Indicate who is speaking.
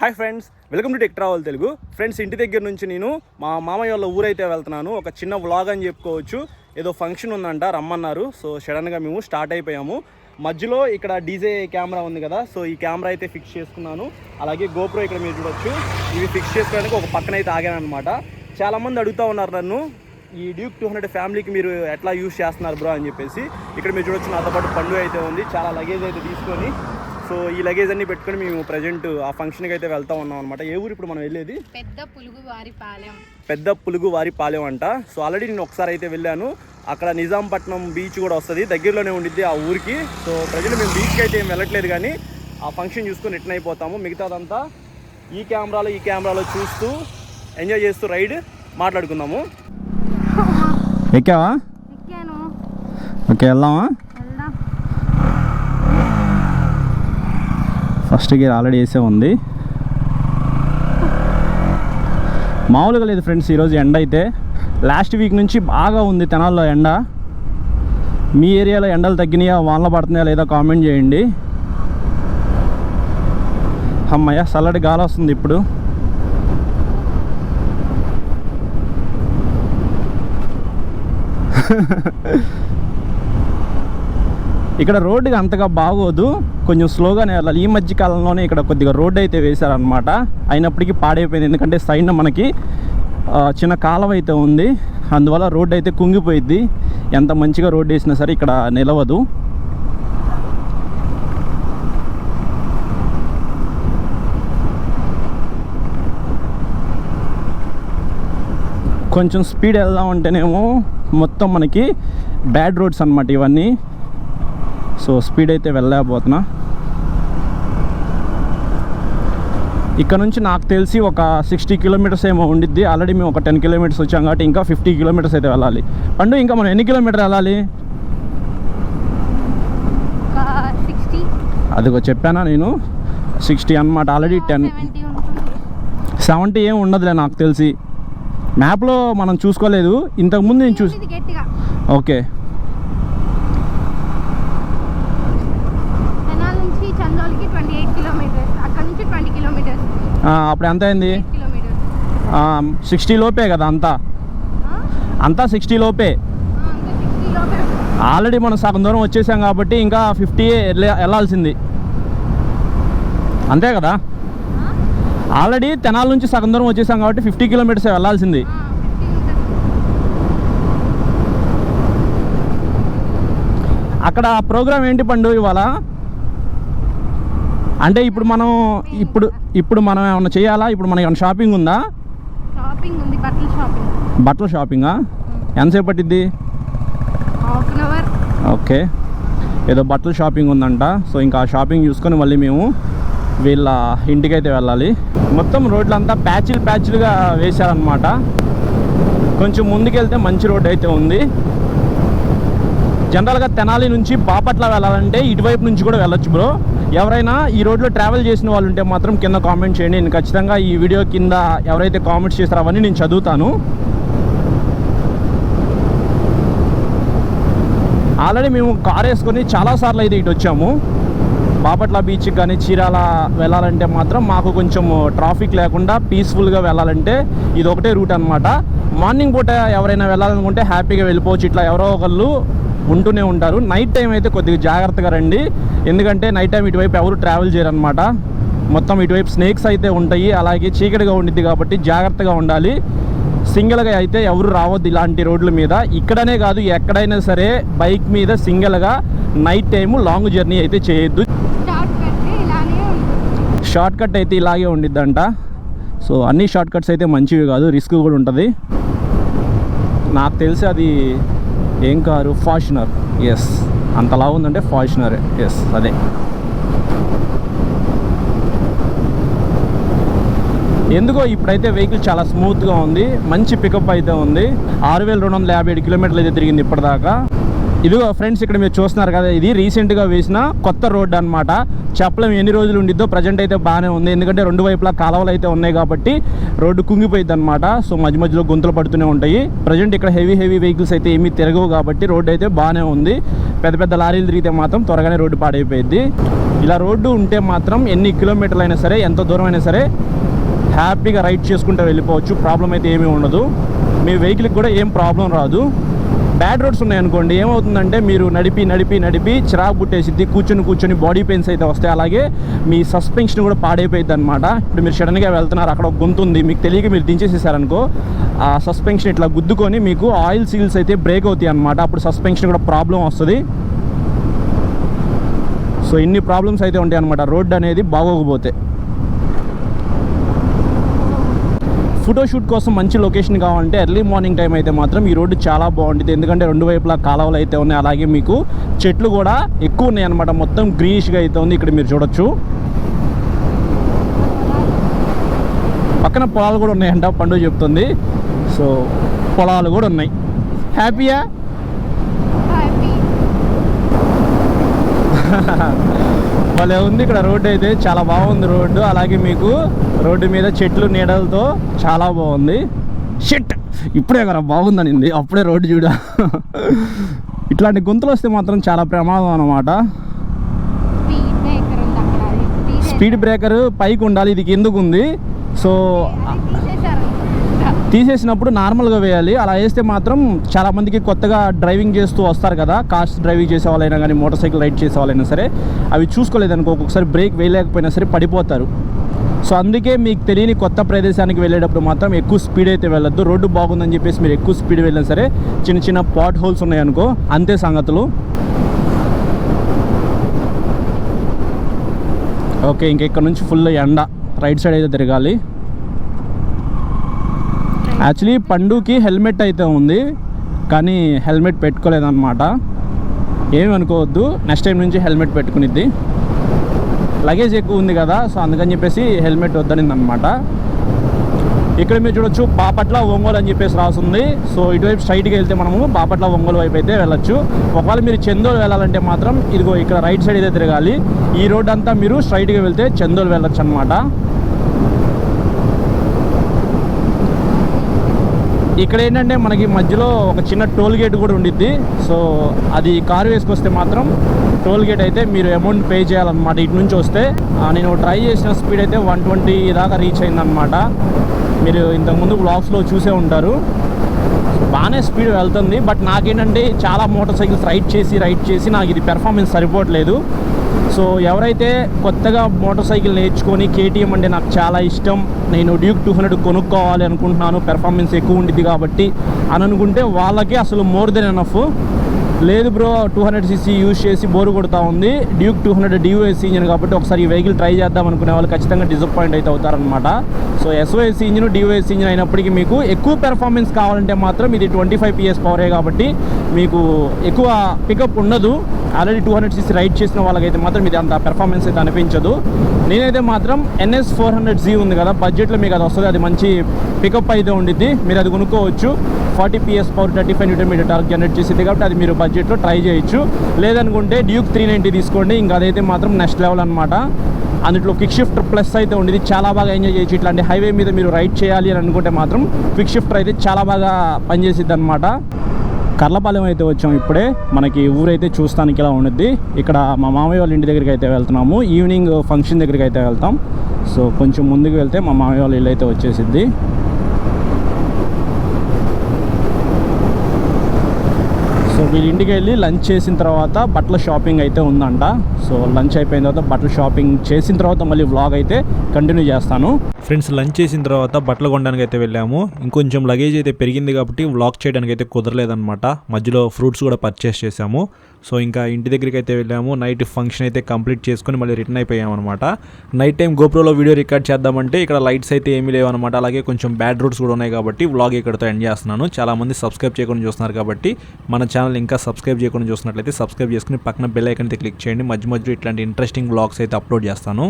Speaker 1: Hi friends, welcome to tech travel Telugu. Friends, ఇంటి దగ్గర నుంచి నేను మా మామయ్య వాళ్ళ ఊరైతే వెళ్తున్నాను. ఒక చిన్న వ్లాగ్ అని చెప్పుకోవచ్చు. ఏదో ఫంక్షన్ ఉందంట, రమ్మన్నారు. సో సడన్గా మేము స్టార్ట్ అయిపోయాము. మధ్యలో ఇక్కడ డీజే కెమెరా ఉంది కదా, సో ఈ కెమెరా అయితే ఫిక్స్ చేసుకున్నాను. అలాగే గోప్రో ఇక్కడ మీరు చూడొచ్చు. ఇవి ఫిక్స్ చేసుకోవడానికి ఒక పక్కన అయితే ఆగాను అనమాట. చాలామంది అడుగుతూ ఉన్నారు నన్ను, ఈ డ్యూక్ 200 ఫ్యామిలీకి మీరు ఎట్లా యూజ్ చేస్తున్నారు బ్రో అని చెప్పేసి. ఇక్కడ మీరు చూడొచ్చు, నాతో పాటు పండు అయితే ఉంది. చాలా లగేజ్ అయితే తీసుకొని, సో ఈ లగేజ్ అన్ని పెట్టుకొని మేము ప్రజెంట్ ఆ ఫంక్షన్కి అయితే వెళ్తా ఉన్నాం అనమాట. ఏ ఊరు ఇప్పుడు మనం వెళ్ళేది? పెద్ద పులుగువారిపాలెం అంట. సో ఆల్రెడీ నేను ఒకసారి అయితే వెళ్ళాను. అక్కడ నిజాంపట్నం బీచ్ కూడా వస్తుంది, దగ్గరలోనే ఉండిద్ది ఆ ఊరికి. సో ప్రజలు మేము బీచ్కి అయితే ఏం వెళ్ళట్లేదు, కానీ ఆ ఫంక్షన్ చూసుకొని రిటర్న్ అయిపోతాము. మిగతాదంతా ఈ కెమెరాలో చూస్తూ ఎంజాయ్ చేస్తూ రైడ్ మాట్లాడుకుందాము.
Speaker 2: ఎక్కావా? ఓకే, వెళ్దామా? ఫస్ట్ గేర్ ఆల్రెడీ వేసే ఉంది. మామూలుగా లేదు ఫ్రెండ్స్ ఈరోజు ఎండ అయితే. లాస్ట్ వీక్ నుంచి బాగా ఉంది తెనాల్లో ఎండ. మీ ఏరియాలో ఎండలు తగ్గినాయా, వానలు పడుతున్నాయా లేదా కామెంట్ చేయండి. అమ్మయ్య, చల్లటి గాలి వస్తుంది ఇప్పుడు. ఇక్కడ రోడ్డుగా అంతగా బాగోదు, కొంచెం స్లోగానే వెళ్ళాలి. ఈ మధ్య కాలంలోనే ఇక్కడ కొద్దిగా రోడ్డు అయితే వేశారనమాట. అయినప్పటికీ పాడైపోయింది, ఎందుకంటే సైడ్న మనకి చిన్న కాలువ అయితే ఉంది. అందువల్ల రోడ్డు అయితే కుంగిపోయిద్ది. ఎంత మంచిగా రోడ్డు వేసినా సరే ఇక్కడ నిలవదు. కొంచెం స్పీడ్ వెళ్దామంటేనేమో మొత్తం మనకి బ్యాడ్ రోడ్స్ అన్నమాట ఇవన్నీ. సో స్పీడ్ అయితే వెళ్ళలేకపోతున్నా. ఇక్కడ నుంచి నాకు తెలిసి ఒక 60 కిలోమీటర్స్ ఏమో ఉండిద్ది. ఆల్రెడీ మేము ఒక 10 కిలోమీటర్స్ వచ్చాం కాబట్టి ఇంకా 50 కిలోమీటర్స్ అయితే వెళ్ళాలి. పండు, ఇంకా మనం ఎన్ని కిలోమీటర్ వెళ్ళాలి? అదిగో చెప్పానా నేను, 60 అన్నమాట. ఆల్రెడీ 70 ఏం ఉండదులే నాకు తెలిసి. మ్యాప్లో మనం చూసుకోలేదు ఇంతకుముందు, నేను చూసి. ఓకే, అప్పుడు ఎంత అయింది? 60 లోపే కదా అంతా 60 లోపే. ఆల్రెడీ మనం సగం దూరం వచ్చేసాం కాబట్టి ఇంకా 50 వెళ్ళాల్సింది, అంతే కదా? ఆల్రెడీ తెనాల నుంచి సగం దూరం వచ్చేసాం కాబట్టి 50 కిలోమీటర్స్ వెళ్ళాల్సింది. అక్కడ ప్రోగ్రామ్ ఏంటి పండు ఇవాళ? అంటే ఇప్పుడు మనం ఏమన్నా చేయాలా? ఇప్పుడు మనకి ఏమన్నా షాపింగ్ ఉందా? బట్టల షాపింగా? ఎంతసేపు పట్టిద్ది? ఓకే, ఏదో బట్టల షాపింగ్ ఉందంట. సో ఇంకా ఆ షాపింగ్ చూసుకొని మళ్ళీ మేము వీళ్ళ ఇంటికైతే వెళ్ళాలి. మొత్తం రోడ్లంతా ప్యాచ్లుగా వేశారనమాట. కొంచెం ముందుకెళ్తే మంచి రోడ్ అయితే ఉంది. జనరల్గా తెనాలి నుంచి బాపట్ల వెళ్ళాలంటే ఇటువైపు నుంచి కూడా వెళ్ళొచ్చు బ్రో. ఎవరైనా ఈ రోడ్లో ట్రావెల్ చేసిన వాళ్ళు ఉంటే మాత్రం కింద కామెంట్ చేయండి. నేను ఖచ్చితంగా ఈ వీడియో కింద ఎవరైతే కామెంట్స్ చేస్తారో అవన్నీ నేను చదువుతాను. ఆల్రెడీ మేము కార్ వేసుకొని చాలాసార్లు అయితే ఇటు వచ్చాము. బాపట్ల బీచ్కి కానీ చీరాల వెళ్ళాలంటే మాత్రం మాకు కొంచెం ట్రాఫిక్ లేకుండా పీస్ఫుల్గా వెళ్ళాలంటే ఇది ఒకటే రూట్ అనమాట. మార్నింగ్ పూట ఎవరైనా వెళ్ళాలనుకుంటే హ్యాపీగా వెళ్ళిపోవచ్చు. ఇట్లా ఎవరో ఒకళ్ళు ఉంటూనే ఉంటారు. నైట్ టైం అయితే కొద్దిగా జాగ్రత్తగా రండి, ఎందుకంటే నైట్ టైం ఇటువైపు ఎవరు ట్రావెల్ చేయరనమాట. మొత్తం ఇటువైపు స్నేక్స్ అయితే ఉంటాయి, అలాగే చీకటిగా ఉండిద్ది కాబట్టి జాగ్రత్తగా ఉండాలి. సింగిల్గా అయితే ఎవరు రావద్దు ఇలాంటి రోడ్ల మీద. ఇక్కడనే కాదు, ఎక్కడైనా సరే బైక్ మీద సింగిల్గా నైట్ టైము లాంగ్ జర్నీ అయితే చేయొద్దు. షార్ట్ కట్ అయితే ఇలాగే ఉండిద్దంట. సో అన్ని షార్ట్ కట్స్ అయితే మంచివి కాదు, రిస్క్ కూడా ఉంటుంది. నాకు తెలిసి అది ఏం కారు? ఫార్చునర్. ఎస్, అంతలా ఉందంటే ఫార్చునర్. ఎస్, అదే. ఎందుకో ఇప్పుడైతే వెహికల్ చాలా స్మూత్గా ఉంది, మంచి పికప్ అయితే ఉంది. 6257 కిలోమీటర్లు అయితే తిరిగింది ఇప్పటిదాకా. ఇదిగో ఫ్రెండ్స్, ఇక్కడ మీరు చూస్తున్నారు కదా, ఇది రీసెంట్గా వేసిన కొత్త రోడ్డు అనమాట. చెప్పలేం ఎన్ని రోజులు ఉండిద్దో. ప్రజెంట్ అయితే బాగానే ఉంది, ఎందుకంటే రెండు వైపులా కాలువలు అయితే ఉన్నాయి కాబట్టి రోడ్డు కుంగిపోయింది అనమాట. సో మధ్య మధ్యలో గుంతలు పడుతూనే ఉంటాయి. ప్రజెంట్ ఇక్కడ హెవీ వెహికల్స్ అయితే ఏమీ తిరగవు కాబట్టి రోడ్డు అయితే బాగానే ఉంది. పెద్ద పెద్ద లారీలు తిరిగితే మాత్రం త్వరగానే రోడ్డు పాడైపోయింది. ఇలా రోడ్డు ఉంటే మాత్రం ఎన్ని కిలోమీటర్లు అయినా సరే, ఎంత దూరం అయినా సరే హ్యాపీగా రైడ్ చేసుకుంటూ వెళ్ళిపోవచ్చు. ప్రాబ్లం అయితే ఏమీ ఉండదు. మీ వెహికల్కి కూడా ఏం ప్రాబ్లం రాదు. బ్యాడ్ రోడ్స్ ఉన్నాయనుకోండి, ఏమవుతుందంటే మీరు నడిపి చిరాకు పుట్టేసిద్ది, కూర్చొని బాడీ పెయిన్స్ అయితే వస్తాయి. అలాగే మీ సస్పెన్షన్ కూడా పాడైపోయింది అనమాట. ఇప్పుడు మీరు సడన్గా వెళ్తున్నారు, అక్కడ ఒక గుంత ఉంది, మీకు తెలియక మీరు దించేసేసారనుకో, ఆ సస్పెన్షన్ ఇట్లా గుద్దుకొని మీకు ఆయిల్ సీల్స్ అయితే బ్రేక్ అవుతాయి అనమాట. అప్పుడు సస్పెన్షన్ కూడా ప్రాబ్లం వస్తుంది. సో ఇన్ని ప్రాబ్లమ్స్ అయితే ఉంటాయి అనమాట రోడ్డు అనేది బాగోకపోతే. ఫోటోషూట్ కోసం మంచి లొకేషన్ కావాలంటే ఎర్లీ మార్నింగ్ టైం అయితే మాత్రం ఈ రోడ్డు చాలా బాగుంటుంది. ఎందుకంటే రెండు వైపులా కాలువలు అయితే ఉన్నాయి. అలాగే మీకు చెట్లు కూడా ఎక్కువ ఉన్నాయి అనమాట. మొత్తం గ్రీనిష్గా అయితే ఉంది. ఇక్కడ మీరు చూడొచ్చు పక్కన పొలాలు కూడా ఉన్నాయంట, పండుగ చెప్తుంది. సో పొలాలు కూడా ఉన్నాయి. హ్యాపీయా? భలే ఉంది ఇక్కడ రోడ్డు అయితే, చాలా బాగుంది రోడ్డు. అలాగే మీకు రోడ్డు మీద చెట్లు నీడలతో చాలా బాగుంది. షిట్, ఇప్పుడే కదా బాగుందనింది, అప్పుడే రోడ్డు చూడ. ఇట్లాంటి గుంతలు వస్తే మాత్రం చాలా ప్రమాదం అన్నమాట. స్పీడ్ బ్రేకర్ పైకి ఉండాలి, ఇది కిందకు ఉంది. సో తీసేసినప్పుడు నార్మల్గా వేయాలి. అలా వేస్తే మాత్రం చాలామందికి కొత్తగా డ్రైవింగ్ చేస్తూ వస్తారు కదా, కార్స్ డ్రైవింగ్ చేసే వాళ్ళైనా కానీ మోటార్ సైకిల్ రైడ్ చేసే వాళ్ళైనా సరే, అవి చూసుకోలేదనుకో ఒక్కొక్కసారి బ్రేక్ వేయలేకపోయినా సరే పడిపోతారు. సో అందుకే మీకు తెలియని కొత్త ప్రదేశానికి వెళ్ళేటప్పుడు మాత్రం ఎక్కువ స్పీడ్ అయితే వెళ్ళొద్దు. రోడ్డు బాగుందని చెప్పేసి మీరు ఎక్కువ స్పీడ్ వెళ్ళినా సరే చిన్న పాట్ హోల్స్ ఉన్నాయనుకో, అంతే సంగతులు. ఓకే, ఇంక ఇక్కడ నుంచి ఫుల్ ఎండ, రైట్ సైడ్ అయితే తిరగాలి. యాక్చువల్లీ పండుకి హెల్మెట్ అయితే ఉంది, కానీ హెల్మెట్ పెట్టుకోలేదన్నమాట. ఏమి అనుకోవద్దు, నెక్స్ట్ టైం నుంచి హెల్మెట్ పెట్టుకునిద్ది. లగేజ్ ఎక్కువ ఉంది కదా, సో అందుకని చెప్పేసి హెల్మెట్ వద్దనింది అనమాట. ఇక్కడ మీరు చూడొచ్చు బాపట్ల ఒంగోలు అని చెప్పేసి రాస్తుంది. సో ఇటువైపు స్ట్రైట్గా వెళ్తే మనము బాపట్ల ఒంగోలు వైపు అయితే వెళ్ళొచ్చు. ఒకవేళ మీరు చందోలు వెళ్ళాలంటే మాత్రం ఇదిగో ఇక్కడ రైట్ సైడ్ అయితే తిరగాలి. ఈ రోడ్ అంతా మీరు స్ట్రైట్గా వెళ్తే చందోలు వెళ్ళొచ్చు అనమాట. ఇక్కడ ఏంటంటే మనకి మధ్యలో ఒక చిన్న టోల్ గేట్ కూడా ఉండిద్ది. సో అది కారు వేసుకొస్తే మాత్రం టోల్ గేట్ అయితే మీరు అమౌంట్ పే చేయాలన్నమాట. ఇటు నుంచి వస్తే నేను ట్రై చేసిన స్పీడ్ అయితే 120 దాకా రీచ్ అయిందనమాట. మీరు ఇంతకుముందు వ్లాగ్స్లో చూసే ఉంటారు. బాగానే స్పీడ్ వెళ్తుంది. బట్ నాకేంటంటే చాలా మోటార్ సైకిల్స్ రైడ్ చేసి నాకు ఇది పెర్ఫార్మెన్స్ సరిపోవట్లేదు. సో ఎవరైతే కొత్తగా మోటార్ సైకిల్ నేర్చుకొని కేటీఎం అంటే నాకు చాలా ఇష్టం, నేను డ్యూక్ 200 కొనుక్కోవాలి అనుకుంటున్నాను, పెర్ఫార్మెన్స్ ఎక్కువ ఉండిద్ది కాబట్టి అని అనుకుంటే వాళ్ళకి అసలు మోర్ దెన్ ఎనఫ్. లేదు బ్రో 200cc యూజ్ చేసి బోరు కొడుతూ ఉంది, డ్యూక్ 200 డిఓఎస్ ఇంజిన్ కాబట్టి ఒకసారి ఈ వెహికల్ ట్రై చేద్దాం అనుకునే వాళ్ళు ఖచ్చితంగా డిసప్పాయింట్ అయితే అవుతారనమాట. So SOS engine DOS engine అయినప్పటికీ మీకు ఎక్కువ పెర్ఫార్మెన్స్ కావాలంటే మాత్రం ఇది 25 PS పవరే కాబట్టి మీకు ఎక్కువ పికప్ ఉండదు. ఆల్రెడీ 200cc రైడ్ చేసిన వాళ్ళకైతే మాత్రం ఇది అంత పెర్ఫార్మెన్స్ అయితే అనిపించదు. నేనైతే మాత్రం NS 400Z ఉంది కదా, బడ్జెట్లో మీకు అది వస్తుంది. అది మంచి పికప్ అయితే ఉండిద్ది, మీరు అది కొనుక్కోవచ్చు. 40 PS power 35 Nm torque generate చేసింది కాబట్టి అది మీరు బడ్జెట్లో ట్రై చేయొచ్చు. లేదనుకుంటే డ్యూక్ 390 తీసుకోండి, ఇంకా అదైతే మాత్రం నెక్స్ట్ లెవెల్ అనమాట. అందులో క్విక్ షిఫ్టర్ ప్లస్ అయితే ఉండేది, చాలా బాగా ఎంజాయ్ చేయొచ్చు. ఇట్లాంటి హైవే మీద మీరు రైడ్ చేయాలి అని అనుకుంటే మాత్రం క్విక్ షిఫ్టర్ అయితే చాలా బాగా పనిచేసిద్ది అనమాట. కర్లపాలెం అయితే వచ్చాం ఇప్పుడే. మనకి ఊరైతే చూస్తానికి ఇలా ఉండిద్ది. ఇక్కడ మా మామయ్య వాళ్ళ ఇంటి దగ్గరికి అయితే వెళ్తున్నాము. ఈవినింగ్ ఫంక్షన్ దగ్గరికి అయితే వెళ్తాం. సో కొంచెం ముందుకు వెళ్తే మా మామయ్య వాళ్ళ ఇల్లు అయితే వచ్చేసిద్ది. సో వీళ్ళ ఇంటికి వెళ్ళి లంచ్ చేసిన తర్వాత బట్టల షాపింగ్ అయితే ఉందంట. సో లంచ్ అయిపోయిన తర్వాత బట్టల షాపింగ్ చేసిన తర్వాత మళ్ళీ వ్లాగ్ అయితే కంటిన్యూ చేస్తాను.
Speaker 3: ఫ్రెండ్స్, లంచ్ చేసిన తర్వాత బట్టలు కొనడానికి అయితే వెళ్ళాము. ఇంకొంచెం లగేజ్ అయితే పెరిగింది కాబట్టి వ్లాగ్ చేయడానికి అయితే కుదరలేదన్నమాట. మధ్యలో ఫ్రూట్స్ కూడా పర్చేస్ చేసాము. సో ఇంకా ఇంటి దగ్గరికి అయితే వెళ్ళాము. నైట్ ఫంక్షన్ అయితే కంప్లీట్ చేసుకొని మళ్ళీ రిటర్న్ అయిపోయాము అనమాట. నైట్ టైం గోప్రోలో వీడియో రికార్డ్ చేద్దామంటే ఇక్కడ లైట్స్ అయితే ఏమీ లేవు అనమాట. అలాగే కొంచెం బ్యాడ్ రోడ్స్ కూడా ఉన్నాయి కాబట్టి వ్లాగ్ ఇక్కడతో ఎండ్ చేస్తున్నాను. చాలామంది సబ్స్క్రైబ్ చేయకుండా చూస్తున్నారు కాబట్టి మన ఛానల్ ఇంకా సబ్స్క్రైబ్ చేయకుండా చూసినట్లయితే సబ్స్క్రైబ్ చేసుకుని పక్కన బెల్ ఐకాన్ అయితే క్లిక్ చేయండి. మధ్య మధ్యలో ఇట్లాంటి ఇంట్రెస్టింగ్ వ్లాగ్స్ అయితే అప్లోడ్ చేస్తాను.